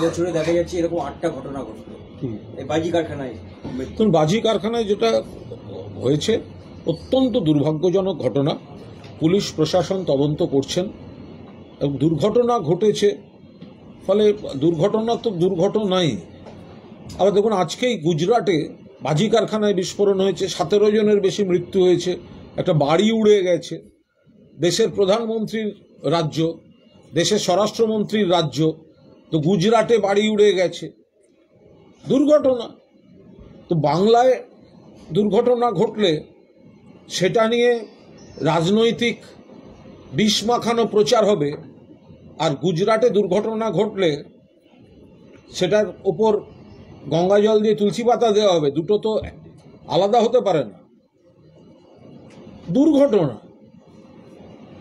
বছরে দেখা যাচ্ছে এরকম 8টা ঘটনা ঘটলো এই বাজি কারখানায়। বাজি কারখানায় যেটা হয়েছে অত্যন্ত দুর্ভাগ্যজনক ঘটনা। পুলিশ প্রশাসন তদন্ত করছেন এবং দুর্ঘটনা ঘটেছে, ফলে দুর্ঘটনা তো দুর্ঘটনাই। আবার দেখুন, আজকেই গুজরাটে বাজি কারখানায় বিস্ফোরণ হয়েছে, 17 জনের বেশি মৃত্যু হয়েছে, একটা বাড়ি উড়ে গেছে। দেশের প্রধানমন্ত্রীর রাজ্য, দেশের স্বরাষ্ট্রমন্ত্রীর রাজ্য, তো গুজরাটে বাড়ি উড়ে গেছে, দুর্ঘটনা। তো বাংলায় দুর্ঘটনা ঘটলে সেটা নিয়ে রাজনৈতিক বিষ মাখানো প্রচার হবে, আর গুজরাটে দুর্ঘটনা ঘটলে সেটার ওপর গঙ্গা জল দিয়ে তুলসী পাতা দেওয়া হবে। দুটো তো আলাদা হতে পারে না। দুর্ঘটনা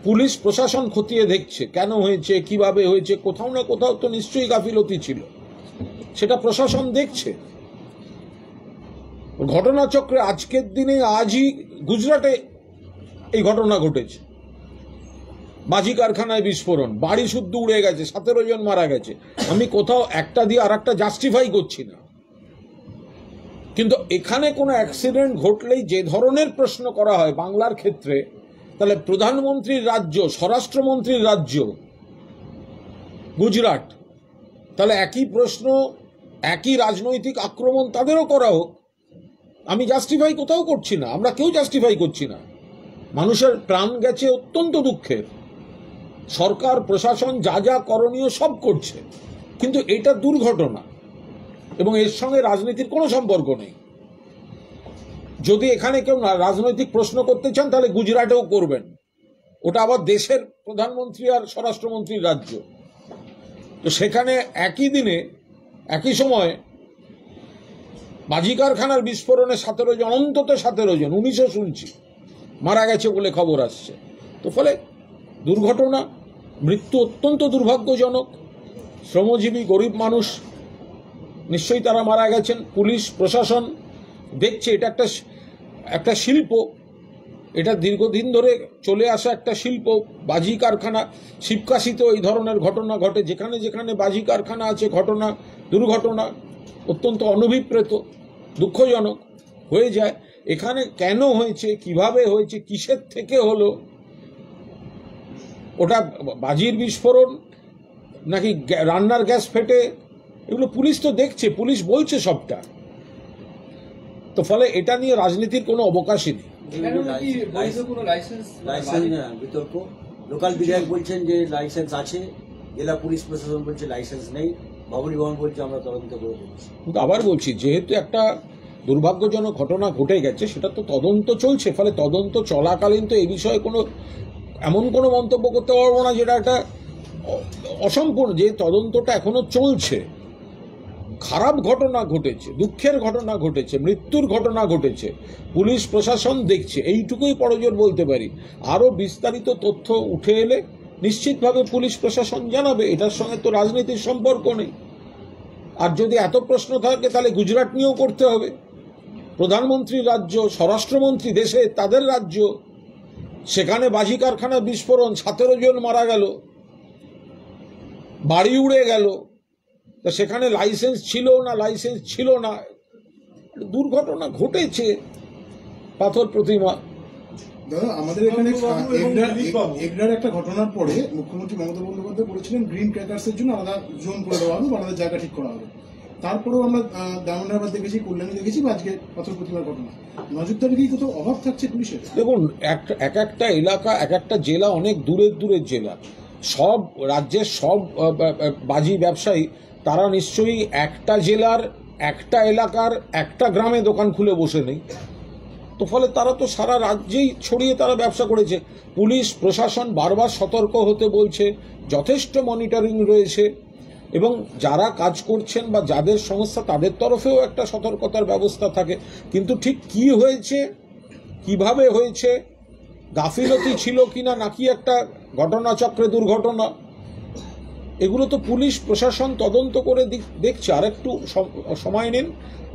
পুলিশ প্রশাসন খতিয়ে দেখছে কেন হয়েছে, কিভাবে হয়েছে। কোথাও না কোথাও তো নিশ্চয়ই গাফিলতি ছিল, সেটা প্রশাসন দেখছে। ঘটনাচক্রে আজকের দিনে আজই গুজরাটে এই ঘটনা ঘটেছে, বাজি কারখানায় বিস্ফোরণ, বাড়ি শুদ্ধ উড়ে গেছে, 17 জন মারা গেছে। আমি কোথাও একটা দিয়ে আর একটা জাস্টিফাই করছি না, কিন্তু এখানে কোনো অ্যাক্সিডেন্ট ঘটলেই যে ধরনের প্রশ্ন করা হয় বাংলার ক্ষেত্রে, তাহলে প্রধানমন্ত্রীর রাজ্য, স্বরাষ্ট্রমন্ত্রীর রাজ্য গুজরাট, তাহলে একই প্রশ্ন, একই রাজনৈতিক আক্রমণ তাদেরও করা হোক। আমি জাস্টিফাই কোথাও করছি না, আমরা কেউ জাস্টিফাই করছি না। মানুষের প্রাণ গেছে, অত্যন্ত দুঃখের। সরকার প্রশাসন যা যা করণীয় সব করছে, কিন্তু এটা দুর্ঘটনা এবং এর সঙ্গে রাজনীতির কোনো সম্পর্ক নেই। যদি এখানে কেউ রাজনৈতিক প্রশ্ন করতে চান তাহলে গুজরাটেও করবেন, ওটা আবার দেশের প্রধানমন্ত্রী আর স্বরাষ্ট্রমন্ত্রীর রাজ্য। তো সেখানে একই দিনে একই সময় বাজি কারখানার বিস্ফোরণে 17 জন, অন্তত 17 জন, 19ও শুনছি মারা গেছে বলে খবর আসছে। তো ফলে দুর্ঘটনা, মৃত্যু অত্যন্ত দুর্ভাগ্যজনক। শ্রমজীবী গরিব মানুষ, নিশ্চয়ই তারা মারা গেছেন। পুলিশ প্রশাসন দেখছে, এটা একটা শিল্প, এটা দীর্ঘদিন ধরে চলে আসা একটা শিল্প। বাজি কারখানা, শিবকাশিতেও এই ধরনের ঘটনা ঘটে। যেখানে যেখানে বাজি কারখানা আছে, ঘটনা, দুর্ঘটনা অত্যন্ত অনভিপ্রেত, দুঃখজনক হয়ে যায়। এখানে কেন হয়েছে, কিভাবে হয়েছে, কিসের থেকে হলো, ওটা বাজির বিস্ফোরণ নাকি রান্নার গ্যাস ফেটে, এগুলো পুলিশ তো দেখছে, পুলিশ বলছে সবটা। তো ফলে এটা নিয়ে রাজনীতির কোনো অবকাশই নেই। বিতর্ক, লোকাল বিধায়ক বলছেন যে লাইসেন্স আছে, জেলা পুলিশ প্রশাসন বলছে লাইসেন্স নেই, ভবনী ভবন বলছে আমরা তদন্ত করে দিচ্ছি। কিন্তু আবার বলছি, যেহেতু একটা দুর্ভাগ্যজনক ঘটনা ঘটে গেছে, সেটা তো তদন্ত চলছে। ফলে তদন্ত চলাকালীন তো এই বিষয়ে এমন কোনো মন্তব্য করতে পারবো না যেটা একটা অসম্পূর্ণ, যে তদন্তটা এখনো চলছে। খারাপ ঘটনা ঘটেছে, দুঃখের ঘটনা ঘটেছে, মৃত্যুর ঘটনা ঘটেছে, পুলিশ প্রশাসন দেখছে, এইটুকুই পরজোর বলতে পারি। আরও বিস্তারিত তথ্য উঠে এলে নিশ্চিতভাবে পুলিশ প্রশাসন জানাবে, এটার সঙ্গে তো রাজনীতির সম্পর্ক নেই। আর যদি এত প্রশ্ন থাকে তাহলে গুজরাট নিয়েও করতে হবে। প্রধানমন্ত্রীর রাজ্য, স্বরাষ্ট্রমন্ত্রী দেশে, তাদের রাজ্য, সেখানে বাজি কারখানা বিস্ফোরণ, 17 জন মারা গেল, বাড়ি উড়ে গেল। তা সেখানে লাইসেন্স ছিল না, লাইসেন্স ছিল না, দুর্ঘটনা ঘটেছে। পাথর প্রতিমা দাদা, আমাদের এখানে এগরার একটা ঘটনার পরে মুখ্যমন্ত্রী মমতা বন্দ্যোপাধ্যায় বলেছিলেন গ্রিন ক্র্যাকার্সের জন্য আলাদা জোন করে দেওয়া হবে, আলাদা জায়গা ঠিক করা হবে। তারপরেও আমরা ডায়মন্ড হারবার দেখেছি, কল্যাণী দেখেছি, বা আজকে পাথর প্রতিমার ঘটনা। নজরদারি কি কোথাও অভাব থাকছে পুলিশের? দেখুন, এক একটা এলাকা, এক একটা জেলা অনেক দূরের দূরের জেলা। সব রাজ্যের সব বাজি ব্যবসায়ী তারা নিশ্চয়ই একটা জেলার, একটা এলাকার, একটা গ্রামে দোকান খুলে বসে নেই। তো ফলে তারা তো সারা রাজ্যেই ছড়িয়ে তারা ব্যবসা করেছে। পুলিশ প্রশাসন বারবার সতর্ক হতে বলছে, যথেষ্ট মনিটরিং রয়েছে, এবং যারা কাজ করছেন বা যাদের সংস্থা তাদের তরফেও একটা সতর্কতার ব্যবস্থা থাকে। কিন্তু ঠিক কি হয়েছে, কিভাবে হয়েছে, গাফিলতি ছিল কিনা, নাকি একটা ঘটনাচক্রে দুর্ঘটনা, এগুলো তো পুলিশ প্রশাসন তদন্ত করে দেখছে। আর একটু সময় নিন,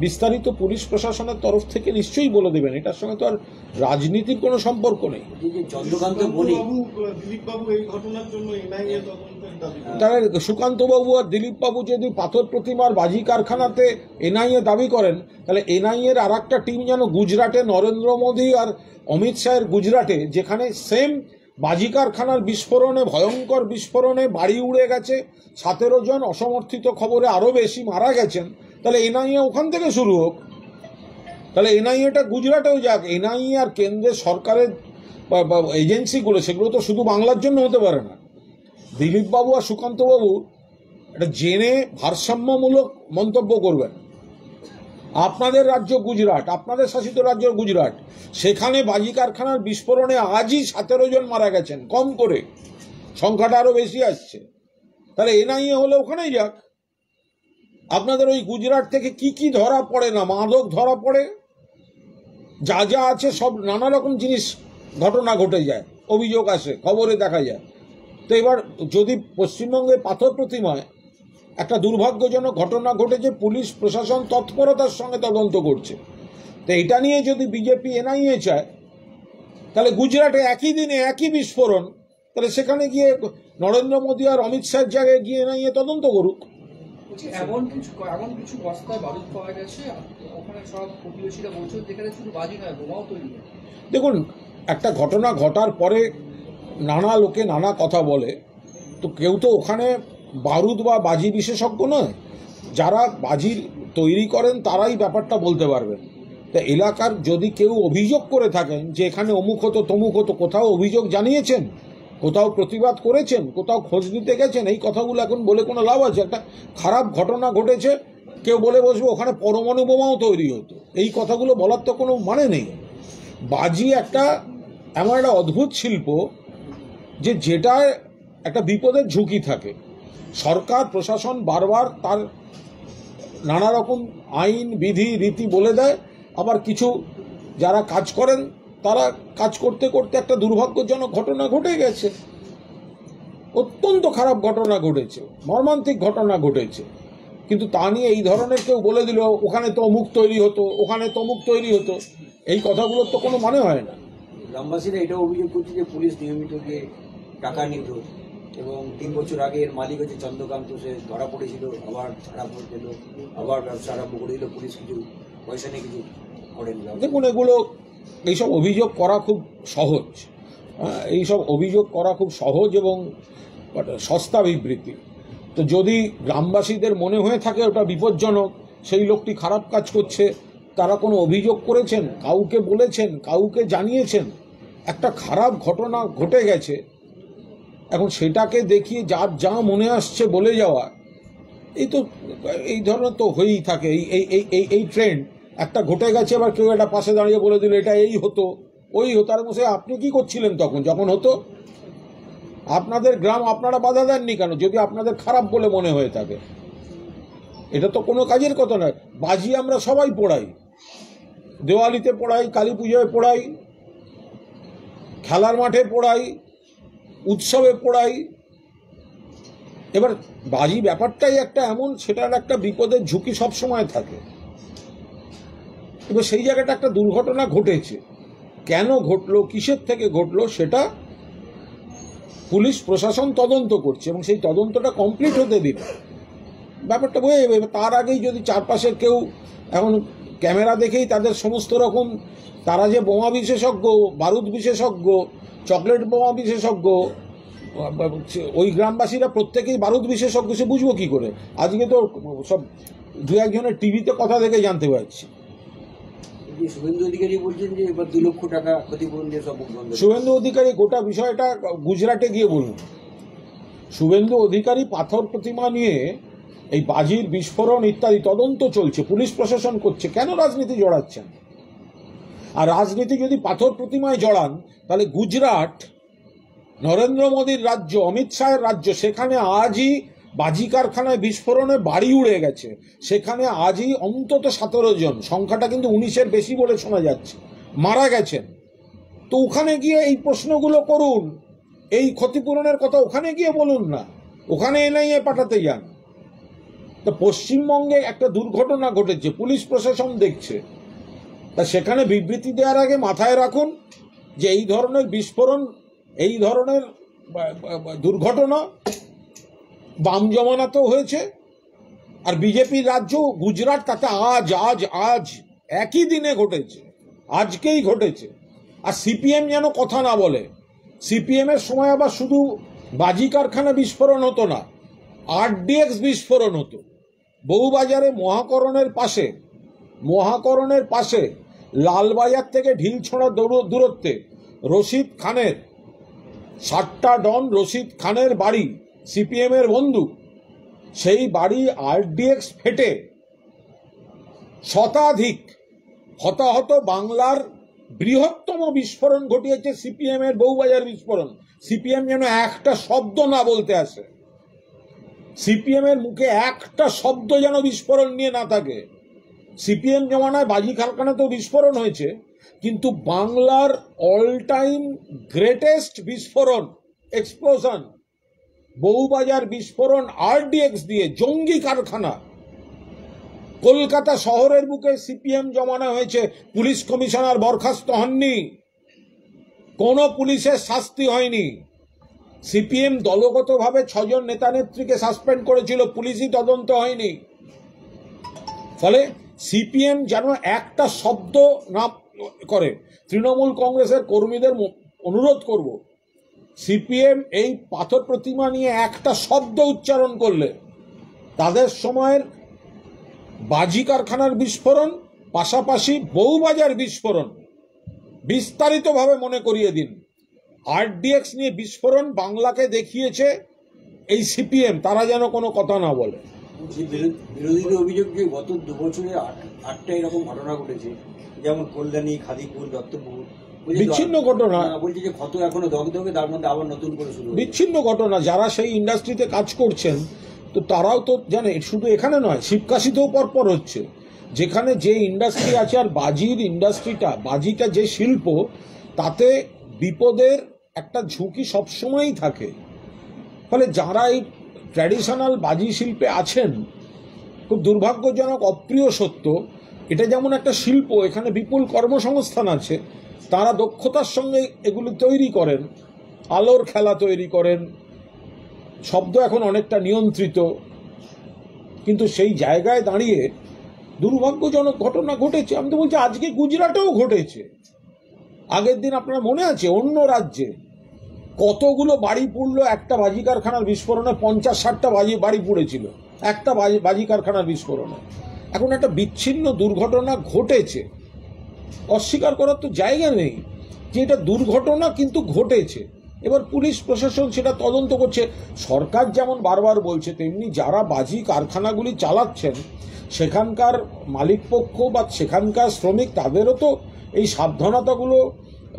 বিস্তারিত পুলিশ প্রশাসনের তরফ থেকে নিশ্চয়ই বলে দেবেন। এটার সঙ্গে তো আর রাজনীতির কোনো সম্পর্ক নেই। চন্দ্রকান্ত বলি তাহলে সুকান্তবাবু আর দিলীপবাবু যদি পাথর প্রতিমার বাজি কারখানাতে এনআইএ দাবি করেন, তাহলে এনআইএর আর একটা টিম যেন গুজরাটে নরেন্দ্র মোদী আর অমিত শাহের গুজরাটে, যেখানে সেম বাজি কারখানার বিস্ফোরণে, ভয়ঙ্কর বিস্ফোরণে বাড়ি উড়ে গেছে, 17 জন অসমর্থিত খবরে আরও বেশি মারা গেছেন, তাহলে এনআইএ ওখান থেকে শুরু হোক। তাহলে এনআইএটা গুজরাটেও যাক। এনআইএ আর কেন্দ্রের সরকারের এজেন্সিগুলো, সেগুলো তো শুধু বাংলার জন্য হতে পারে না। দিলীপবাবু আর সুকান্তবাবু এটা জেনে ভারসাম্যমূলক মন্তব্য করবেন। আপনাদের রাজ্য গুজরাট, আপনাদের শাসিত রাজ্য গুজরাট, সেখানে বাজি কারখানার বিস্ফোরণে আজই 17 জন মারা গেছেন, কম করে, সংখ্যাটা আরো বেশি আসছে। তাহলে এনআইএ হলে ওখানেই যাক। আপনাদের ওই গুজরাট থেকে কি কি ধরা পড়ে না, মাদক ধরা পড়ে, যা যা আছে সব নানা রকম জিনিস, ঘটনা ঘটে যায়, অভিযোগ আসে, খবরে দেখা যায়। তো এবার যদি পশ্চিমবঙ্গে পাথর প্রতিমায় একটা দুর্ভাগ্যজনক ঘটনা ঘটেছে, পুলিশ প্রশাসন তৎপরতার সঙ্গে তদন্ত করছে, তো এটা নিয়ে যদি বিজেপি এনআইএ চায়, তাহলে গুজরাটে একই দিনে একই বিস্ফোরণ, তাহলে সেখানে গিয়ে নরেন্দ্র মোদী আর অমিত শাহের জায়গায় গিয়ে এনআইএ তদন্ত করুক। এমন কিছু বস্তায় বারুদ পাওয়া গেছে, ওখানে সব প্রতিবেশীরা বলছেন যেখানে শুধু বাজি নয়, বোমাও তৈরি হয়। দেখুন, একটা ঘটনা ঘটার পরে নানা লোকে নানা কথা বলে, তো কেউ তো ওখানে বারুদ বা বাজি বিশেষজ্ঞ নয়। যারা বাজি তৈরি করেন তারাই ব্যাপারটা বলতে পারবেন। তা এলাকার যদি কেউ অভিযোগ করে থাকেন যে এখানে অমুক হতো তমুক হতো, কোথাও অভিযোগ জানিয়েছেন, কোথাও প্রতিবাদ করেছেন, কোথাও খোঁজ নিতে গেছেন, এই কথাগুলো এখন বলে কোনো লাভ আছে? একটা খারাপ ঘটনা ঘটেছে, কেউ বলে বসবে ওখানে পরমাণু বোমাও তৈরি হতো, এই কথাগুলো বলার তো কোনো মানে নেই। বাজি একটা এমন একটা অদ্ভুত শিল্প যেটায় একটা বিপদের ঝুঁকি থাকে। সরকার প্রশাসন বারবার তার নানা রকম আইন বিধি রীতি বলে দেয়, আবার কিছু যারা কাজ করেন তারা কাজ করতে করতে একটা দুর্ভাগ্যজনক ঘটনা ঘটে গেছে, অত্যন্ত খারাপ ঘটনা ঘটেছে, মর্মান্তিক ঘটনা ঘটেছে, কিন্তু তা নিয়ে এই ধরনের কেউ বলে দিল ওখানে তো অমুক তৈরি হতো, ওখানে তমুক তৈরি হতো, এই কথাগুলোর তো কোনো মানে হয় না। গ্রামবাসীরা এটাও অভিযোগ করছে যে পুলিশ নিয়মিত গিয়ে টাকা নিত, এবং 3 বছর আগে এর মালিক হচ্ছে চন্দ্রকান্ত, সে ধরা পড়েছিল, আবার ছাড়া পড়ে দিল, আবার ব্যবসা আরম্ভ করে দিল, পুলিশ কিছু পয়সা নিয়ে কিছু করেন। দেখুন, এগুলো এইসব অভিযোগ করা খুব সহজ, এইসব অভিযোগ করা খুব সহজ এবং সস্তা বিবৃতি। তো যদি গ্রামবাসীদের মনে হয়ে থাকে ওটা বিপজ্জনক, সেই লোকটি খারাপ কাজ করছে, তারা কোনো অভিযোগ করেছেন, কাউকে বলেছেন, কাউকে জানিয়েছেন, একটা খারাপ ঘটনা ঘটে গেছে, এখন সেটাকে দেখিয়ে যার যা মনে আসছে বলে যাওয়া, এই ধরনের তো হয়েই থাকে। এই ট্রেন্ড একটা ঘটে গেছে, এবার কেউ একটা পাশে দাঁড়িয়ে বলে দিল এটা এই হতো ওই হতো। আর বসে আপনি কি করছিলেন তখন যখন হতো? আপনাদের গ্রাম আপনারা বাধা দেননি কেন যদি আপনাদের খারাপ বলে মনে হয়ে থাকে? এটা তো কোনো কাজের কথা নয়। বাজি আমরা সবাই পোড়াই, দেওয়ালিতে পোড়াই, কালী পুজোয় পোড়াই, খেলার মাঠে পোড়াই, উৎসবে পোড়াই। এবার বাজি ব্যাপারটাই একটা এমন, সেটার একটা বিপদের ঝুঁকি সবসময় থাকে। এবার সেই জায়গাটা একটা দুর্ঘটনা ঘটেছে, কেন ঘটলো, কিসের থেকে ঘটলো, সেটা পুলিশ প্রশাসন তদন্ত করছে এবং সেই তদন্তটা কমপ্লিট হতে দিন, ব্যাপারটা বয়ে যাবে। তার আগেই যদি চারপাশের কেউ এখন ক্যামেরা দেখেই তাদের সমস্ত রকম, তারা যে বোমা বিশেষজ্ঞ, বারুদ বিশেষজ্ঞ, চকলেট বোমা বিশেষজ্ঞ, ওই গ্রামবাসীরা প্রত্যেকেই বারুদ বিশেষজ্ঞ, সে বুঝবো কি করে? আজকে তো সব 2-1 টিভিতে কথা দেখে জানতে পারছি। শুভেন্দু অধিকারী বলছেন যে এবার 2 লক্ষ টাকা ক্ষতিপূরণ দিয়ে সব বন্ধ। শুভেন্দু অধিকারী গোটা বিষয়টা গুজরাটে গিয়ে বলুন। শুভেন্দু অধিকারী পাথর প্রতিমা নিয়ে এই বাজির বিস্ফোরণ ইত্যাদি তদন্ত চলছে, পুলিশ প্রশাসন করছে, কেন রাজনীতি জড়াচ্ছেন? আর রাজনীতি যদি পাথর প্রতিমায় জড়ান, তাহলে গুজরাট নরেন্দ্র মোদীর রাজ্য, অমিত শাহের রাজ্য, সেখানে আজই বাজি কারখানায় বিস্ফোরণে বাড়ি উড়ে গেছে, সেখানে আজই অন্তত 17 জন, সংখ্যাটা কিন্তু 19-এর বেশি বলে শোনা যাচ্ছে, মারা গেছেন। তো ওখানে গিয়ে এই প্রশ্নগুলো করুন, এই ক্ষতিপূরণের কথা ওখানে গিয়ে বলুন না। ওখানে এনআইএ পাঠাতে যান। তো পশ্চিমবঙ্গে একটা দুর্ঘটনা ঘটেছে, পুলিশ প্রশাসন দেখছে, তা সেখানে বিবৃতি দেওয়ার আগে মাথায় রাখুন যে এই ধরনের বিস্ফোরণ, এই ধরনের দুর্ঘটনা বাম জমানাতেও হয়েছে, আর বিজেপির রাজ্য গুজরাট তাতে আজ আজ আজ একই দিনে ঘটেছে, আজকেই ঘটেছে। আর সিপিএম যেন কথা না বলে, সিপিএম এর সময় আবার শুধু বাজি কারখানা বিস্ফোরণ হতো না, আরডিএক্স বিস্ফোরণ হতো। বউবাজারে মহাকরণের পাশে লালবাজার থেকে ঢিলছোড়া দূরত্বে রশিদ খানের, 7টা ডন রশিদ খানের বাড়ি, সিপিএম এর বন্ধু, সেই বাড়ি আরডিএক্স ফেটে শতাধিক হতাহত। বাংলার বৃহত্তম বিস্ফোরণ ঘটিয়েছে সিপিএম এর বউবাজার বিস্ফোরণ। সিপিএম যেন একটা শব্দ না বলতে আসে, সিপিএম এর মুখে একটা শব্দ যেন বিস্ফোরণ নিয়ে না থাকে। সিপিএম জমানায় বাজি কারখানাতেও বিস্ফোরণ হয়েছে, কিন্তু বাংলার অল টাইম গ্রেটেস্ট বিস্ফোরণ, এক্সপ্লোশন, বউবাজার বিস্ফোরণ আরডিএক্স দিয়ে, জঙ্গি কারখানা। কলকাতা শহরের বুকে সিপিএম জমানা হয়েছে, পুলিশ কমিশনার বরখাস্ত হননি, কোন পুলিশের শাস্তি হয়নি। সিপিএম দলগতভাবে 6 জন নেতা নেত্রীকে সাসপেন্ড করেছিল, পুলিশই তদন্ত হয়নি। ফলে সিপিএম যেন একটা শব্দ না করে। তৃণমূল কংগ্রেসের কর্মীদের অনুরোধ করব, সিপিএম এই পাথর প্রতিমা নিয়ে একটা শব্দ উচ্চারণ করলে তাদের সময়ের বাজি কারখানার বিস্ফোরণ পাশাপাশি বউবাজার বিস্ফোরণ বিস্তারিতভাবে মনে করিয়ে দিন। আরডিএক্স নিয়ে বিস্ফোরণ বাংলাকে দেখিয়েছে এই সিপিএম, তারা যেন কোনো কথা না বলে। বিরোধীদের অভিযোগ যে গত 2 বছরে 8টা এরকম ঘটনা ঘটেছে, যেমন কল্যাণী, খাদিপুর, দত্তপুর, বিচ্ছিন্ন ঘটনা। বলছে যে ক্ষত এখনো দগদগে, তার মধ্যে আবার নতুন করে শুরু বিচ্ছিন্ন ঘটনা। যারা সেই ইন্ডাস্ট্রিতে কাজ করছেন তো তারাও তো জানে, শুধু এখানে নয়, শিবকাশিতেও পরপর হচ্ছে। যেখানে যে ইন্ডাস্ট্রি আছে, আর বাজিটা যে শিল্প, তাতে বিপদের একটা ঝুঁকি সবসময়ই থাকে। ফলে যারা এই ট্র্যাডিশনাল বাজি শিল্পে আছেন, খুব দুর্ভাগ্যজনক, অপ্রিয় সত্য, এটা যেমন একটা শিল্প, এখানে বিপুল কর্মসংস্থান আছে, তারা দক্ষতার সঙ্গে এগুলো তৈরি করেন, আলোর খেলা তৈরি করেন, শব্দ এখন অনেকটা নিয়ন্ত্রিত, কিন্তু সেই জায়গায় দাঁড়িয়ে দুর্ভাগ্যজনক ঘটনা ঘটেছে। আমি তো বলছি আজকে গুজরাটেও ঘটেছে। আগের দিন আপনার মনে আছে, অন্য রাজ্যে কতগুলো বাড়ি পুড়লো একটা বাজি কারখানার বিস্ফোরণে, 50-60টা বাড়ি পুড়েছিল একটা বাজি কারখানার বিস্ফোরণে। এখন একটা বিচ্ছিন্ন দুর্ঘটনা ঘটেছে, অস্বীকার করার তো জায়গা নেই যে এটা দুর্ঘটনা কিন্তু ঘটেছে। এবার পুলিশ প্রশাসন সেটা তদন্ত করছে। সরকার যেমন বারবার বলছে, তেমনি যারা বাজি কারখানাগুলি চালাচ্ছেন সেখানকার মালিকপক্ষ বা সেখানকার শ্রমিক, তাদেরও তো এই সাবধানতাগুলো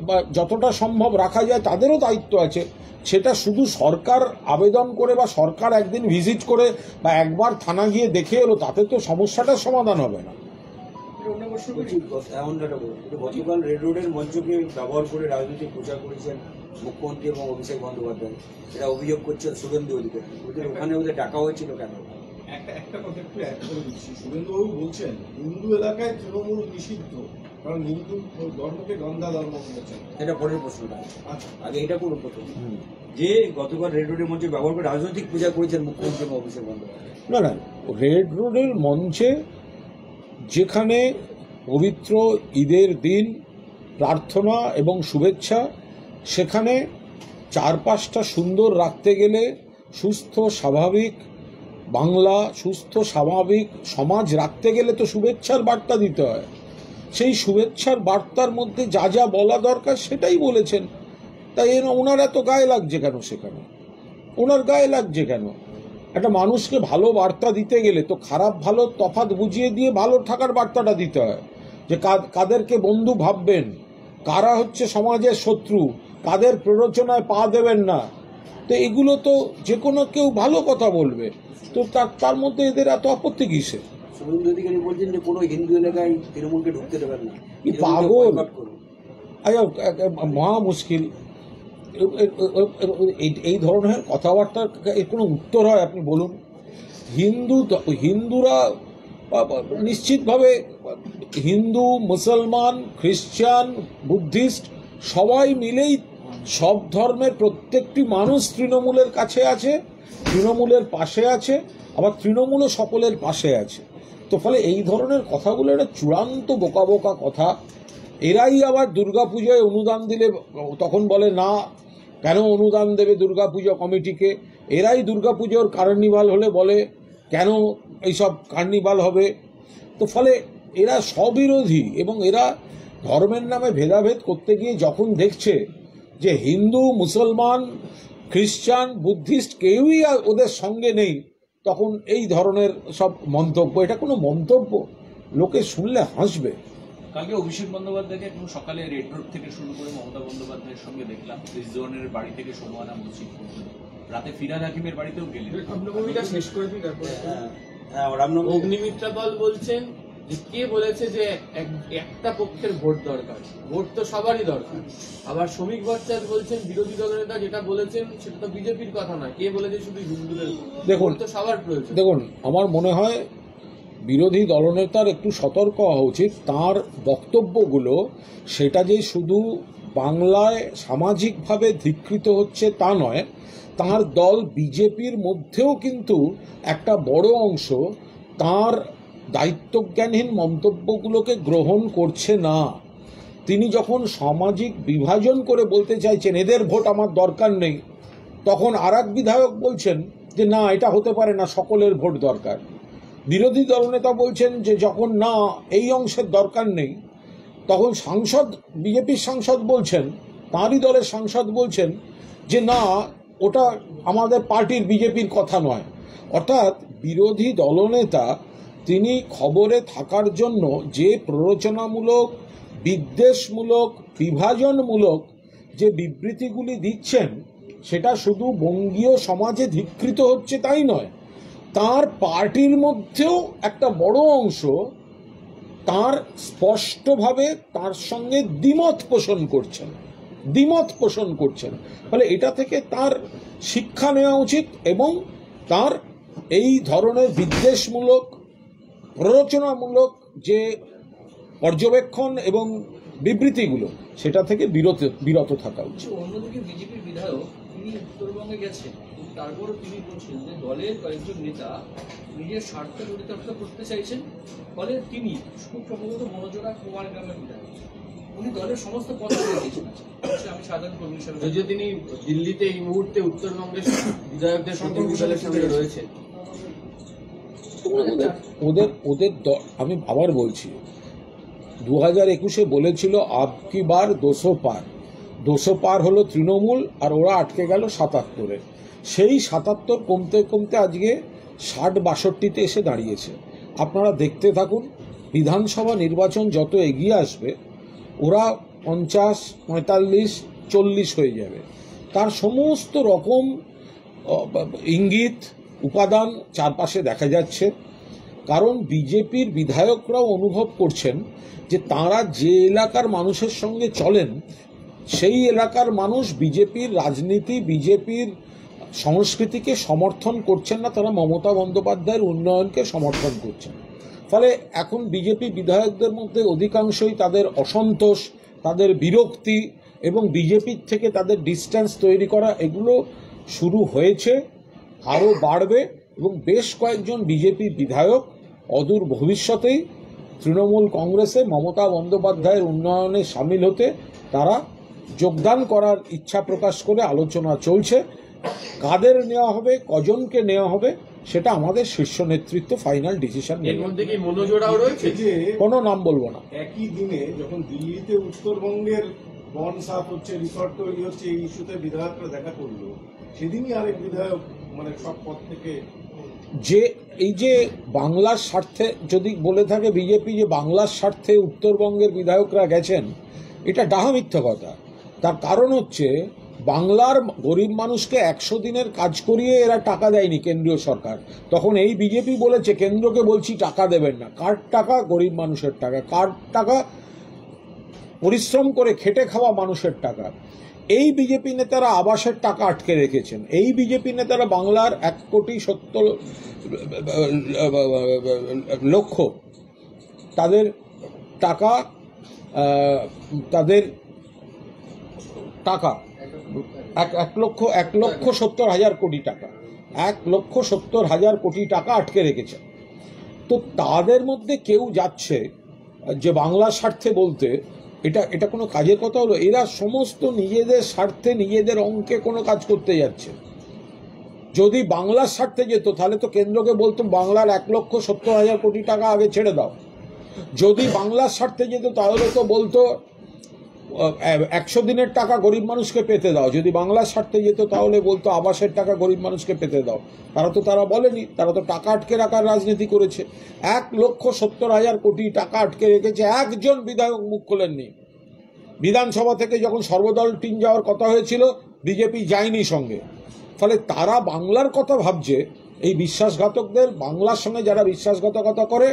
বা যতটা সম্ভব রাখা যায় তাদেরও দায়িত্ব আছে। সেটা শুধু সরকার আবেদন করে বা সরকার একদিন ভিজিট করে বা একবার থানা গিয়ে দেখে এলো তাতে তো সমস্যাটার সমাধান হবে না। গতকাল রেড রোডের মঞ্চকে ব্যবহার করে রাজনৈতিক প্রচার করেছেন মুখ্যমন্ত্রী এবং অভিষেক বন্দ্যোপাধ্যায়, এটা অভিযোগ করছে শুভেন্দু অধিকারী। ওখানে ওদের ডাকা হয়েছিল কেন? একটা কথা একটু অ্যাড করে দিচ্ছি। শুভেন্দুবাবু বলছেন হিন্দু এলাকায় তৃণমূল নিষিদ্ধ, কারণ হিন্দু ধর্মকে গন্ধা ধর্ম বলেছেন। এটা পরের প্রশ্নটা, আগে এটা করুন প্রথম, যে গতকাল রেড রোডের মঞ্চে ব্যবহার করে রাজনৈতিক প্রচার করেছেন মুখ্যমন্ত্রী এবং অভিষেক বন্দ্যোপাধ্যায়। না, রেড রোডের মঞ্চে যেখানে পবিত্র ঈদের দিন প্রার্থনা এবং শুভেচ্ছা, সেখানে 4-5টা সুন্দর রাখতে গেলে সুস্থ স্বাভাবিক বাংলা, সুস্থ স্বাভাবিক সমাজ রাখতে গেলে তো শুভেচ্ছার বার্তা দিতে হয়। সেই শুভেচ্ছার বার্তার মধ্যে যা যা বলা দরকার সেটাই বলেছেন। তাই ওনার এত গায়ে লাগছে কেন? সেখানে ওনার গায়ে লাগছে কেন? একটা মানুষকে ভালো বার্তা দিতে গেলে তো খারাপ ভালো তফাৎ বুঝিয়ে দিয়ে ভালো থাকার বার্তাটা দিতে হয়, যে কাদেরকে বন্ধু ভাববেন, কারা হচ্ছে সমাজের শত্রু, কাদের প্ররোচনায় পা দেবেন না। তো এগুলো তো যে কোনো কেউ ভালো কথা বলবে, তো তার মধ্যে এদের এত আপত্তি কিসে? শুভেন্দু অধিকারী বলছেন যে কোনো হিন্দু এলাকায় তৃণমূলকে ঢুকতে দেবেন না। পাগল, মহা মুশকিল। এই ধরনের কথাবার্তার এর কোনো উত্তর হয় আপনি বলুন? হিন্দুরা নিশ্চিতভাবে, হিন্দু, মুসলমান, খ্রিস্টান, বুদ্ধিস্ট সবাই মিলেই সব ধর্মের প্রত্যেকটি মানুষ তৃণমূলের কাছে আছে, তৃণমূলের পাশে আছে, আবার তৃণমূলও সকলের পাশে আছে। তো ফলে এই ধরনের কথাগুলো একটা চূড়ান্ত বোকা বোকা কথা। এরাই আবার দুর্গাপূজায় অনুদান দিলে তখন বলে না, কেন অনুদান দেবে দুর্গাপূজা কমিটিকে? এরাই দুর্গাপুজোর কার্নিভাল হলে বলে কেন এইসব কার্নিভাল হবে? তো ফলে এরা স্ববিরোধী, এবং এরা ধর্মের নামে ভেদাভেদ করতে গিয়ে যখন দেখছে যে হিন্দু, মুসলমান, খ্রিস্টান, বুদ্ধিস্ট কেউই ওদের সঙ্গে নেই, তখন এই ধরনের সব মন্তব্য, এটা কোনো মন্তব্য? লোকে শুনলে হাসবে। কালকে অভিষেক বন্দ্যোপাধ্যায়কে একদম সকালে রেড রোড থেকে শুরু করে মমতা বন্দ্যোপাধ্যায়ের সঙ্গে দেখলাম, রিজওয়ানের বাড়ি থেকে সোমোয়ানা মসজিদ পর্যন্ত, রাতে ফিরহাদ হাকিমের বাড়িতেও গেলেন। রামনবমীটা শেষ করে দিন। রামনবমী অগ্নিমিত্রা পাল বলছেন যে কে বলেছে যে একটা পক্ষের ভোট দরকার, ভোট তো সবারই দরকার। আবার শ্রমিক ভট্টাচার্য বলছেন বিরোধী দলনেতা যেটা বলেছেন সেটা তো বিজেপির কথা না, কে বলেছে শুধু হিন্দুদের দেখুন, ভোট তো সবার প্রয়োজন। দেখুন, আমার মনে হয় বিরোধী দলনেতার একটু সতর্ক হওয়া উচিত। তার বক্তব্যগুলো সেটা যে শুধু বাংলায় সামাজিকভাবে ধিক্কৃত হচ্ছে তা নয়, তার দল বিজেপির মধ্যেও কিন্তু একটা বড় অংশ তার দায়িত্বজ্ঞানহীন মন্তব্যগুলোকে গ্রহণ করছে না। তিনি যখন সামাজিক বিভাজন করে বলতে চাইছেন এদের ভোট আমার দরকার নেই, তখন আর এক বিধায়ক বলছেন যে না, এটা হতে পারে না, সকলের ভোট দরকার। বিরোধী দলনেতা বলছেন যে যখন না এই অংশের দরকার নেই, তখন সাংসদ, বিজেপির সাংসদ বলছেন, তাঁরই দলের সাংসদ বলছেন যে না, ওটা আমাদের পার্টির, বিজেপির কথা নয়। অর্থাৎ বিরোধী দলনেতা তিনি খবরে থাকার জন্য যে প্ররোচনামূলক, বিদ্বেষমূলক, বিভাজনমূলক যে বিবৃতিগুলি দিচ্ছেন, সেটা শুধু বঙ্গীয় সমাজে ধিক্কৃত হচ্ছে তাই নয়, তার পার্টির মধ্যেও একটা বড় অংশ তার স্পষ্টভাবে তার সঙ্গে দ্বিমত পোষণ করছেন। ফলে এটা থেকে তার শিক্ষা নেওয়া উচিত, এবং তার এই ধরনের বিদ্বেষমূলক, প্ররোচনামূলক যে পর্যবেক্ষণ এবং বিবৃতিগুলো, সেটা থেকে বিরত থাকা উচিত। অন্যদিকে বিজেপির বিধায়ক তিনি উত্তরবঙ্গে গেছেন, তারপরও তিনি বলছেন যে দলের কয়েকজন নেতা নিজের স্বার্থ চরিতার্থ করতে চাইছেন, ফলে তিনি খুব সম্ভবত মনোজোড়া কুমারগ্রামের বিধায়ক, উনি দলের সমস্ত পদ দিয়েছেন। আমি সাধারণ কর্মী হিসেবে, যদিও তিনি দিল্লিতে এই মুহূর্তে উত্তরবঙ্গের বিধায়কদের প্রতিনিধি দলের সঙ্গে রয়েছেন। ওদের আমি আবার বলছি, 2021-এ বলেছিল আবকি বার 200 পার হলো তৃণমূল, আর ওরা আটকে গেল 77-এ। সেই 77 কমতে কমতে আজকে 60-62-তে এসে দাঁড়িয়েছে। আপনারা দেখতে থাকুন, বিধানসভা নির্বাচন যত এগিয়ে আসবে ওরা 50, 45, 40 হয়ে যাবে। তার সমস্ত রকম ইঙ্গিত, উপাদান চারপাশে দেখা যাচ্ছে। কারণ বিজেপির বিধায়করাও অনুভব করছেন যে তাঁরা যে এলাকার মানুষের সঙ্গে চলেন, সেই এলাকার মানুষ বিজেপির রাজনীতি, বিজেপির সংস্কৃতিকে সমর্থন করছেন না, তারা মমতা বন্দ্যোপাধ্যায়ের উন্নয়নকে সমর্থন করছেন। ফলে এখন বিজেপি বিধায়কদের মধ্যে অধিকাংশই তাদের অসন্তোষ, তাদের বিরক্তি এবং বিজেপির থেকে তাদের ডিস্ট্যান্স তৈরি করা, এগুলো শুরু হয়েছে, আরও বাড়বে। এবং বেশ কয়েকজন বিজেপি বিধায়ক অদূর ভবিষ্যতেই তৃণমূল কংগ্রেসে মমতা বন্দ্যোপাধ্যায়ের উন্নয়নে সামিল হতে তারা যোগদান করার ইচ্ছা প্রকাশ করে আলোচনা চলছে। কাদের নেওয়া হবে, কজনকে নেওয়া হবে, সেটা আমাদের শীর্ষ নেতৃত্ব ফাইনাল ডিসিশন নেবে। এর মধ্যে কি মনোজোড়াও রয়েছে? যে কোনো নাম বলবো না। একই দিনে যখন দিল্লিতে উত্তরবঙ্গের বন সাফ হচ্ছে, রিসর্ট তৈরি হচ্ছে, এই ইস্যুতে বিধায়করা দেখা করলো, সেদিনই আরেক বিধায়ক মানে সব পদ থেকে যে এই যে বাংলার স্বার্থে যদি বলে থাকে বিজেপি যে বাংলার স্বার্থে উত্তরবঙ্গের বিধায়করা গেছেন, এটা ডাহা মিথ্যা কথা। তার কারণ হচ্ছে বাংলার গরিব মানুষকে 100 দিনের কাজ করিয়ে এরা টাকা দেয়নি কেন্দ্রীয় সরকার। তখন এই বিজেপি বলেছে কেন্দ্রকে বলছি টাকা দেবেন না। কার টাকা? গরিব মানুষের টাকা। কার টাকা? পরিশ্রম করে খেটে খাওয়া মানুষের টাকা। এই বিজেপি নেতারা আবাসের টাকা আটকে রেখেছেন, এই বিজেপি নেতারা বাংলার 1,70,00,000 তাদের টাকা, তাদের টাকা 1,70,000 কোটি টাকা, 1,70,000 কোটি টাকা আটকে রেখেছেন। তো তাদের মধ্যে কেউ যাচ্ছে যে বাংলার স্বার্থে বলতে, এটা কোনো কাজের কথা হলো? এরা সমস্ত নিজেদের স্বার্থে, নিজেদের অঙ্কে কোনো কাজ করতে যাচ্ছে। যদি বাংলার স্বার্থে যেত তাহলে তো কেন্দ্রকে বলতো বাংলার 1,70,000 কোটি টাকা আগে ছেড়ে দাও। যদি বাংলার স্বার্থে যেত তাহলে তো বলতো 100 দিনের টাকা গরিব মানুষকে পেতে দাও। যদি বাংলার স্বার্থে যেত তাহলে বলতো আবাসের টাকা গরিব মানুষকে পেতে দাও। তারা বলেনি, তারা তো টাকা আটকে রাখার রাজনীতি করেছে। 1,70,000 কোটি টাকা আটকে রেখেছে, একজন বিধায়ক মুখ খোলেননি। বিধানসভা থেকে যখন সর্বদল টিম যাওয়ার কথা হয়েছিল, বিজেপি যায়নি সঙ্গে। ফলে তারা বাংলার কথা ভাবছে। এই বিশ্বাসঘাতকদের, বাংলার সঙ্গে যারা বিশ্বাসঘাতকতা করে,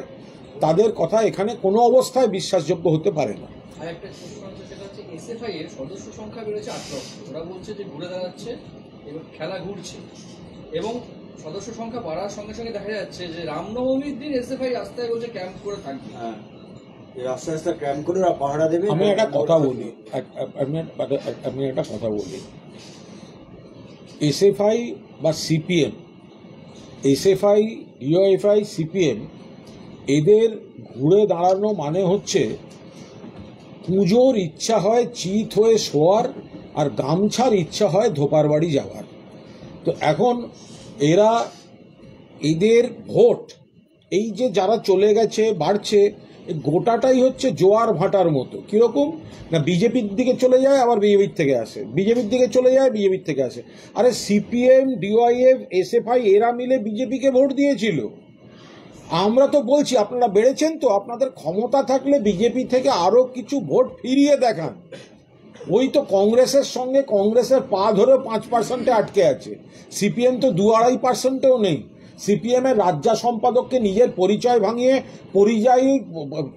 তাদের কথা এখানে কোনো অবস্থায় বিশ্বাসযোগ্য হতে পারে না। আর একটা প্রশ্ন আছে, সেটা হচ্ছে এসএফআই এর সদস্য সংখ্যা বেড়েছে 8 লক্ষ। ওরা বলছে যে ঘুরে দাঁড়াচ্ছে এবং খেলা ঘুরছে, এবং সদস্য সংখ্যা বাড়ার সঙ্গে সঙ্গে দেখা যাচ্ছে যে রামনবমীর দিন এসএফআই রাস্তায় বলছে ক্যাম্প করে থাকবে। হ্যাঁ, রাস্তা রাস্তা ক্যাম্প করে ওরা পাহারা দেবে। আমি একটা কথা বলি, এসএফআই বা সিপিএম, এসএফআই, ডিওএফআই, সিপিএম, এদের ঘুরে দাঁড়ানো মানে হচ্ছে পুজোর ইচ্ছা হয় চিত হয়ে শোয়ার, আর গামছার ইচ্ছা হয় ধোপার বাড়ি যাওয়ার। তো এখন এদের ভোট, এই যে যারা চলে গেছে, বাড়ছে, গোটাটাই হচ্ছে জোয়ার ভাটার মতো। কিরকম না, বিজেপির দিকে চলে যায় আবার বিজেপির থেকে আসে, বিজেপির দিকে চলে যায় বিজেপির থেকে আসে। আরে সিপিএম, ডিওয়াইএফ, এসএফআই এরা মিলে বিজেপিকে ভোট দিয়েছিল। আমরা তো বলছি আপনারা বেড়েছেন, তো আপনাদের ক্ষমতা থাকলে বিজেপি থেকে আরো কিছু ভোট ফিরিয়ে দেখান। ওই তো কংগ্রেসের সঙ্গে, কংগ্রেসের পা ধরে 5% আটকে আছে। সিপিএম তো 2-2.5%ও নেই। সিপিএম এর রাজ্য সম্পাদককে নিজের পরিচয় ভাঙিয়ে পরিযায়ী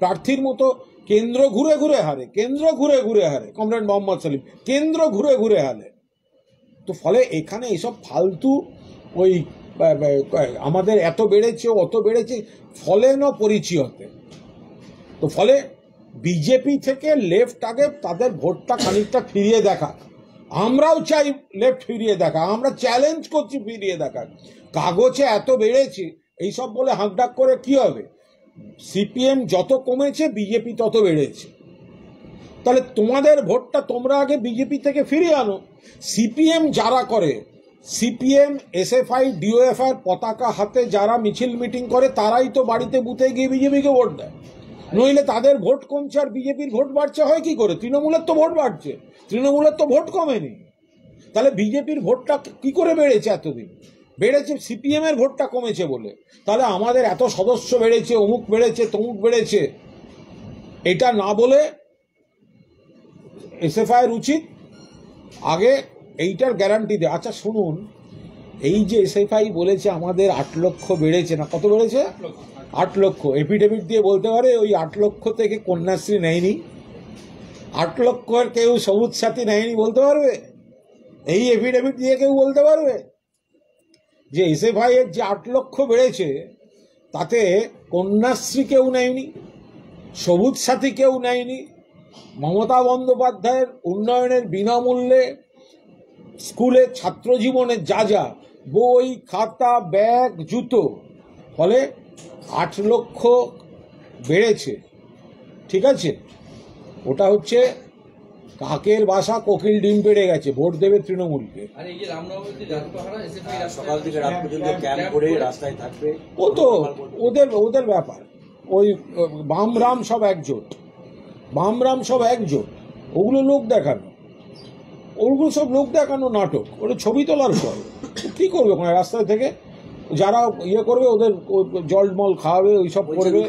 প্রার্থীর মতো কেন্দ্র ঘুরে ঘুরে হারে, কমরেড মোহাম্মদ সেলিম কেন্দ্র ঘুরে ঘুরে হারে। তো ফলে এখানে এইসব ফালতু ওই আমাদের এত বেড়েছে, অত বেড়েছে, ফলে ন পরিচয়তে। তো ফলে বিজেপি থেকে লেফট আগে তাদের ভোটটা খানিকটা ফিরিয়ে দেখা। আমরাও চাই লেফট ফিরিয়ে দেখা, আমরা চ্যালেঞ্জ করছি ফিরিয়ে দেখা। কাগজে এত বেড়েছে এইসব বলে হাঁকডাক করে কি হবে? সিপিএম যত কমেছে বিজেপি তত বেড়েছে। তাহলে তোমাদের ভোটটা তোমরা আগে বিজেপি থেকে ফিরিয়ে আনো। সিপিএম যারা করে, সিপিএম, এসএফআই, ডিওএফআই পতাকা হাতে যারা মিছিল মিটিং করে, তারাই তো বাড়িতে বুথে গিয়ে বিজেপিকে ভোট দেয়। নইলে তাদের ভোট কমছে আর বিজেপির ভোট বাড়ছে হয় কি করে? তৃণমূলের তো ভোট বাড়ছে, তৃণমূলের তো ভোট কমেনি। তাহলে বিজেপির ভোটটা কি করে বেড়েছে? এতদিন বেড়েছে সিপিএম এর ভোটটা কমেছে বলে। তাহলে আমাদের এত সদস্য বেড়েছে, অমুক বেড়েছে, তমুক বেড়েছে, এটা না বলে এসএফআই এর উচিত আগে এইটার গ্যারান্টি দেয়। আচ্ছা শুনুন, এই যে এসএফআই বলেছে আমাদের 8 লক্ষ বেড়েছে, না কত বেড়েছে? 8 লক্ষ। এফিডেভিট দিয়ে বলতে পারে ওই 8 লক্ষ থেকে কন্যাশ্রী নেয়নি, 8 লক্ষের কেউ সবুজ সাথী নেয়নি বলতে পারবে? এই এফিডেভিট দিয়ে কেউ বলতে পারবে যে এসএফআই এর যে 8 লক্ষ বেড়েছে তাতে কন্যাশ্রী কেউ নেয়নি, সবুজ সাথী কেউ নেয়নি, মমতা বন্দ্যোপাধ্যায়ের উন্নয়নের বিনামূল্যে স্কুলে ছাত্র জীবনের যা যা বই, খাতা, ব্যাগ, জুতো, ফলে 8 লক্ষ বেড়েছে। ঠিক আছে, ওটা হচ্ছে কাকের বাসা, কোকিল ডিম পেড়ে গেছে, ভোট দেবে তৃণমূলকে। আর এই যে রামনবমীর রাত পাহারা এসএফআই সকাল থেকে রাত পর্যন্ত ক্যাম্প করে রাস্তায় থাকবে। ও তো ওদের ব্যাপার। ওই বামরাম সব একজোট, ওগুলো লোক দেখানো, ওগুলো সব লোক দেখানো নাটক, ওটা ছবি তোলার পর কি করবে? ওখানে রাস্তায় থেকে যারা ইয়ে করবে ওদের জলমল খাওয়াবে, ওইসব করবে।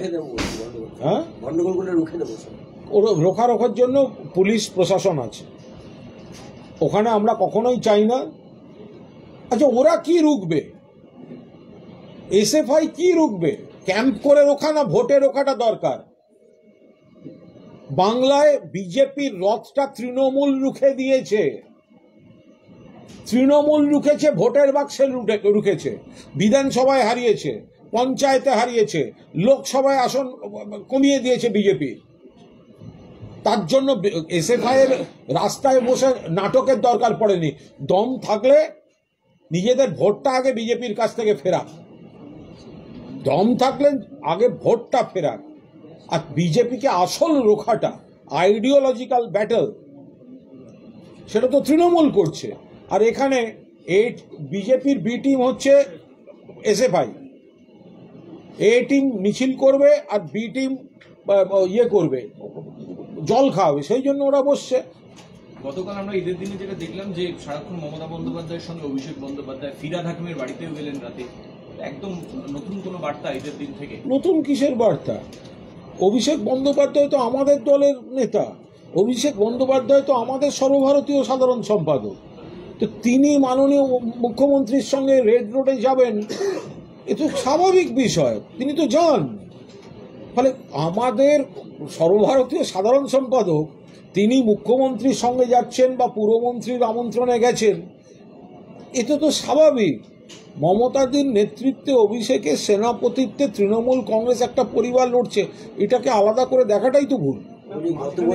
হ্যাঁ, গন্ডগোল করে রুখে দেবো। ওরা রোখার জন্য পুলিশ প্রশাসন আছে ওখানে, আমরা কখনোই চাই না। আচ্ছা ওরা কি রুখবে? এসএফআই কি রুখবে? ক্যাম্প করে রোখা না ভোটে রোখাটা দরকার? বাংলায় বিজেপির রথটা তৃণমূল রুখে দিয়েছে। তৃণমূল রুখেছে, ভোটের বাক্সে রুখেছে, বিধানসভায় হারিয়েছে, পঞ্চায়েতে হারিয়েছে, লোকসভায় আসন কমিয়ে দিয়েছে বিজেপি। তার জন্য এসএফআই এর রাস্তায় বসে নাটকের দরকার পড়েনি। দম থাকলে নিজেদের ভোটটা আগে বিজেপির কাছ থেকে ফেরাক, দম থাকলে আগে ভোটটা ফেরাক। আর বিজেপিকে আসল রোখাটা, আইডিওলজিক্যাল ব্যাটল, সেটা তো তৃণমূল করছে। আর এখানে এই বিজেপির বি টিম হচ্ছে এসএফআই, এ টিম মিছিল করবে আর বি টিম ইয়ে করবে, জল খাওয়াবে, সেই জন্য ওরা বসছে। গতকাল আমরা ঈদের দিনে যেটা দেখলাম যে সারাক্ষণ মমতা বন্দ্যোপাধ্যায়ের সঙ্গে অভিষেক বন্দ্যোপাধ্যায় ফিরহাদ হাকিমের বাড়িতেও গেলেন রাতে, একদম নতুন কোনো বার্তা ঈদের দিন থেকে? নতুন কিসের বার্তা? অভিষেক বন্দ্যোপাধ্যায় তো আমাদের দলের নেতা, অভিষেক বন্দ্যোপাধ্যায় তো আমাদের সর্বভারতীয় সাধারণ সম্পাদক। তো তিনি মাননীয় মুখ্যমন্ত্রীর সঙ্গে রেড রোডে যাবেন, এ তো স্বাভাবিক বিষয়, তিনি তো যান। ফলে আমাদের সর্বভারতীয় সাধারণ সম্পাদক তিনি মুখ্যমন্ত্রীর সঙ্গে যাচ্ছেন বা পুরমন্ত্রীর আমন্ত্রণে গেছেন, এতে তো স্বাভাবিক। মমতাদির নেতৃত্বে, অভিষেকের সেনাপতিত্বে তৃণমূল কংগ্রেস একটা পরিবার লড়ছে, এটাকে আলাদা করে দেখাটাই তো ভুল।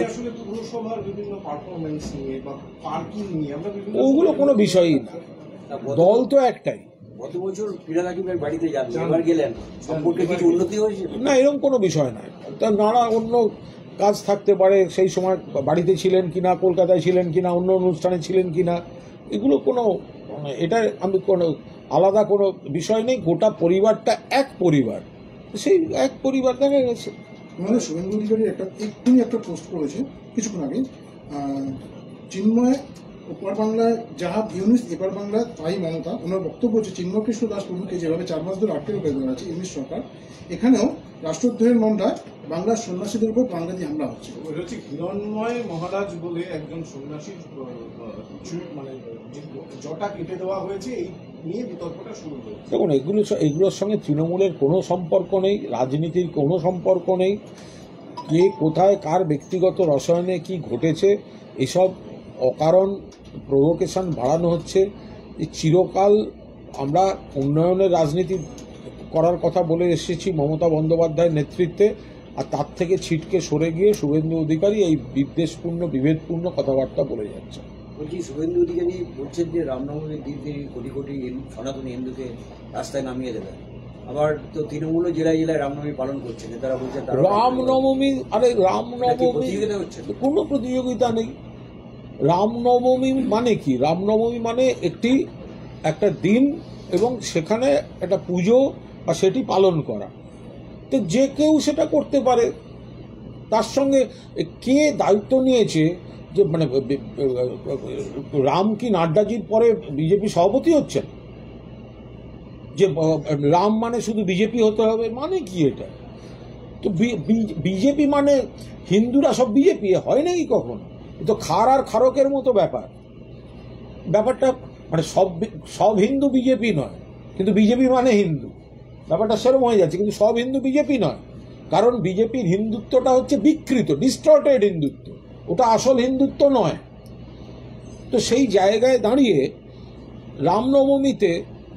আসলে পুরসভার বিভিন্ন পারফরমেন্স নিয়ে বা পার্কিং নিয়ে আমরা ওগুলো কোনো বিষয়ই না, দল তো একটাই। গত বছর ফিরহাদ হাকিমের বাড়িতে যান, এবার গেলেন, সম্পর্কে কিছু উন্নতি হয়েছে? না, এরকম কোনো বিষয় নয়। তার নানা অন্য কাজ থাকতে পারে, সেই সময় বাড়িতে ছিলেন কিনা, কলকাতায় ছিলেন কিনা, অন্য অনুষ্ঠানে ছিলেন কিনা, এগুলো কোনো, এটা আমি কোনো আলাদা কোনো বিষয় নেই। গোটা পরিবারটা এক পরিবার, সেই এক পরিবার দেখা গেছে। আমাদের শুভেন্দু অধিকারী এক্ষুনি একটা পোস্ট করেছে কিছুক্ষণ আগে, চিন্ময় ওপার বাংলায় যাহা ইউনিস এপার বাংলায় তাই মমতা। ওনার বক্তব্য হচ্ছে চিন্ময় কৃষ্ণ দাস প্রভুকে যেভাবে 4 মাস ধরে আটকে রেখে দেওয়া আছে ইংলিশ সরকার, এখানেও রাষ্ট্রদ্রোহের মামলায় বাংলার সন্ন্যাসীদের উপর প্রাণঘাতী হামলা হচ্ছে। ওই হচ্ছে হিরণ্ময় মহারাজ বলে একজন সন্ন্যাসীর মানে জটা কেটে দেওয়া হয়েছে, এই নিয়ে বিতর্কটা শুরু হয়েছে। দেখুন, এগুলোর সঙ্গে তৃণমূলের কোনো সম্পর্ক নেই, রাজনীতির কোনো সম্পর্ক নেই। কে কোথায় কার ব্যক্তিগত রসায়নে কি ঘটেছে, এসব অকারণ প্রভোকেশন বাড়ানো হচ্ছে। চিরকাল আমরা উন্নয়নের রাজনীতি করার কথা বলে এসেছি মমতা বন্দ্যোপাধ্যায়ের নেতৃত্বে, আর তার থেকে ছিটকে সরে গিয়ে শুভেন্দু অধিকারী এই বিদ্বেষপূর্ণ বিভেদপূর্ণ কথাবার্তা বলে যাচ্ছে। বলছি, শুভেন্দু অধিকারী বলছেন যে রামনবমীর দিন তিনি কোটি কোটি সনাতনী হিন্দুকে রাস্তায় নামিয়ে দেবেন। আবার তো তৃণমূল জেলায় জেলায় রামনবমী পালন করছে, নেতারা বলছে রামনবমী, আরে রামনবমী প্রতিযোগিতা হচ্ছে, কোনো প্রতিযোগিতা নেই। রামনবমী মানে কি? রামনবমী মানে একটা দিন এবং সেখানে একটা পুজো বা সেটি পালন করা। তো যে কেউ সেটা করতে পারে। তার সঙ্গে কে দায়িত্ব নিয়েছে যে মানে রাম কি নাড্ডাজির পরে বিজেপি সভাপতি হচ্ছেন? যে রাম মানে শুধু বিজেপি হতে হবে, মানে কি এটা? তো বিজেপি মানে হিন্দুরা সব বিজেপি হয় নাকি কখনো? তো খার আর খারকের মতো ব্যাপারটা মানে সব হিন্দু বিজেপি নয়, কিন্তু বিজেপি মানে হিন্দু, ব্যাপারটা সেরকম হয়ে যাচ্ছে। কিন্তু সব হিন্দু বিজেপি নয়, কারণ বিজেপির হিন্দুত্বটা হচ্ছে বিকৃত, ডিস্টর্টেড হিন্দুত্ব, ওটা আসল হিন্দুত্ব নয়। তো সেই জায়গায় দাঁড়িয়ে রামনবমীতে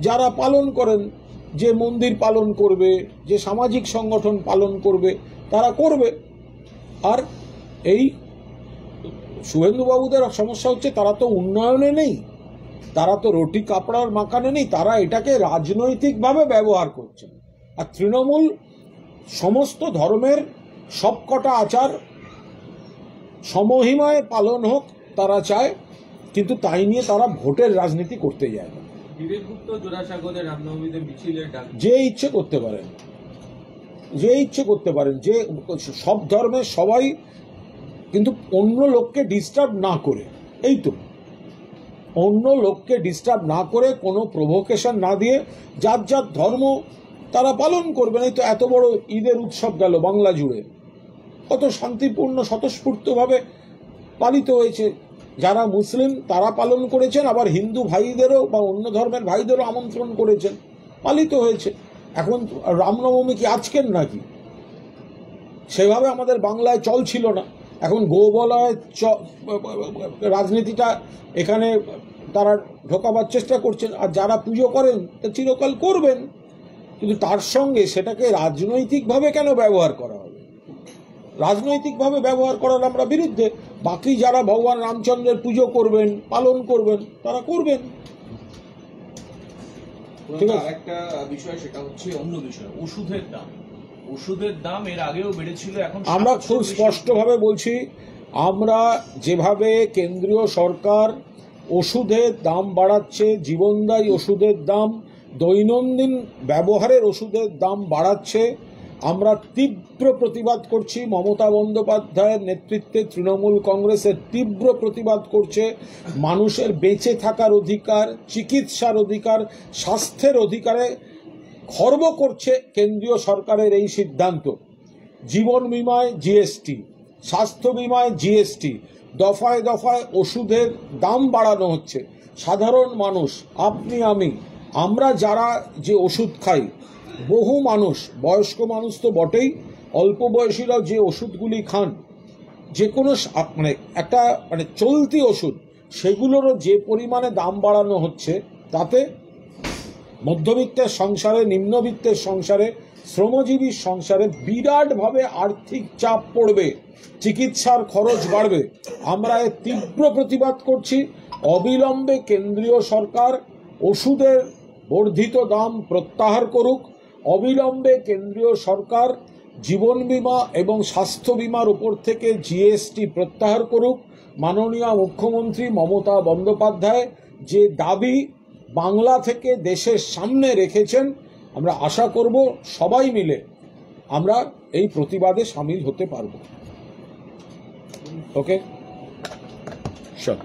যারা পালন করেন, যে মন্দির পালন করবে, যে সামাজিক সংগঠন পালন করবে, তারা করবে। আর এই শুভেন্দুবাবুদের সমস্যা হচ্ছে তারা তো উন্নয়নে নেই, তারা তো রুটি কাপড়ার মাকানে নেই, তারা এটাকে রাজনৈতিকভাবে ব্যবহার করছেন। আর তৃণমূল সমস্ত ধর্মের সবকটা আচার সমহিমায় পালন হোক তারা চায়, কিন্তু তাই নিয়ে তারা ভোটের রাজনীতি করতে যায় না। বিবেক গুপ্ত জোড়াসাগরে রামনবমীতে মিছিলের ডাক যে ইচ্ছে করতে পারেন, যে সব ধর্মের সবাই, কিন্তু অন্য লোককে ডিস্টার্ব না করে, এই তো অন্য লোককে ডিস্টার্ব না করে, কোনো প্রভোকেশন না দিয়ে যার যার ধর্ম তারা পালন করবেন। এই তো এত বড় ঈদের উৎসব গেল বাংলা জুড়ে, কত শান্তিপূর্ণ স্বতঃস্ফূর্তভাবে পালিত হয়েছে। যারা মুসলিম তারা পালন করেছেন, আবার হিন্দু ভাইদেরও বা অন্য ধর্মের ভাইদেরও আমন্ত্রণ করেছেন, পালিত হয়েছে। এখন রামনবমী কি আজকের নাকি? সেভাবে আমাদের বাংলায় চল ছিল না। এখন গোবলয় রাজনীতিটা এখানে তারা ঢোকাবার চেষ্টা করছেন, আর যারা পুজো করেন তা চিরকাল করবেন, কিন্তু তার সঙ্গে সেটাকে রাজনৈতিকভাবে কেন ব্যবহার করা হবে? রাজনৈতিকভাবে ব্যবহার করার আমরা বিরুদ্ধে। বাকি যারা ভগবান রামচন্দ্রের পুজো করবেন, পালন করবেন, তারা করবেন। ঠিক আছে। একটা বিষয়, সেটা হচ্ছে অন্য বিষয়, ওষুধের দাম। ওষুধের দাম এর আগেও বেড়েছিল, এখন আমরা খুব স্পষ্টভাবে বলছি, আমরা যেভাবে কেন্দ্রীয় সরকার ওষুধের দাম বাড়াচ্ছে, জীবনদায়ী ওষুধের দাম, দৈনন্দিন ব্যবহারের ওষুধের দাম বাড়াচ্ছে, আমরা তীব্র প্রতিবাদ করছি। মমতা বন্দ্যোপাধ্যায়ের নেতৃত্বে তৃণমূল কংগ্রেসের তীব্র প্রতিবাদ করছে। মানুষের বেঁচে থাকার অধিকার, চিকিৎসার অধিকার, স্বাস্থ্যের অধিকারে খর্ব করছে কেন্দ্রীয় সরকারের এই সিদ্ধান্ত। জীবন বিমায় জিএসটি, স্বাস্থ্য বিমায় জিএসটি, দফায় দফায় ওষুধের দাম বাড়ানো হচ্ছে। সাধারণ মানুষ, আপনি আমি, আমরা যারা যে ওষুধ খাই, বহু মানুষ, বয়স্ক মানুষ তো বটেই, অল্প বয়সীরাও যে ওষুধগুলি খান, যে কোনো একটা চলতি ওষুধ, সেগুলোরও যে পরিমাণে দাম বাড়ানো হচ্ছে, তাতে মধ্যবিত্তের সংসারে, নিম্নবিত্তের সংসারে, শ্রমজীবীর সংসারে বিরাটভাবে আর্থিক চাপ পড়বে, চিকিৎসার খরচ বাড়বে। আমরা এর তীব্র প্রতিবাদ করছি। অবিলম্বে কেন্দ্রীয় সরকার ওষুধের বর্ধিত দাম প্রত্যাহার করুক। অবিলম্বে কেন্দ্রীয় সরকার জীবন বীমা এবং স্বাস্থ্য বীমার উপর থেকে জিএসটি প্রত্যাহার করুক। মাননীয় মুখ্যমন্ত্রী মমতা বন্দ্যোপাধ্যায় যে দাবি বাংলা থেকে দেশের সামনে রেখেছেন, আমরা আশা করব সবাই মিলে আমরা এই প্রতিবাদে সামিল হতে পারব। ওকে, স্যার।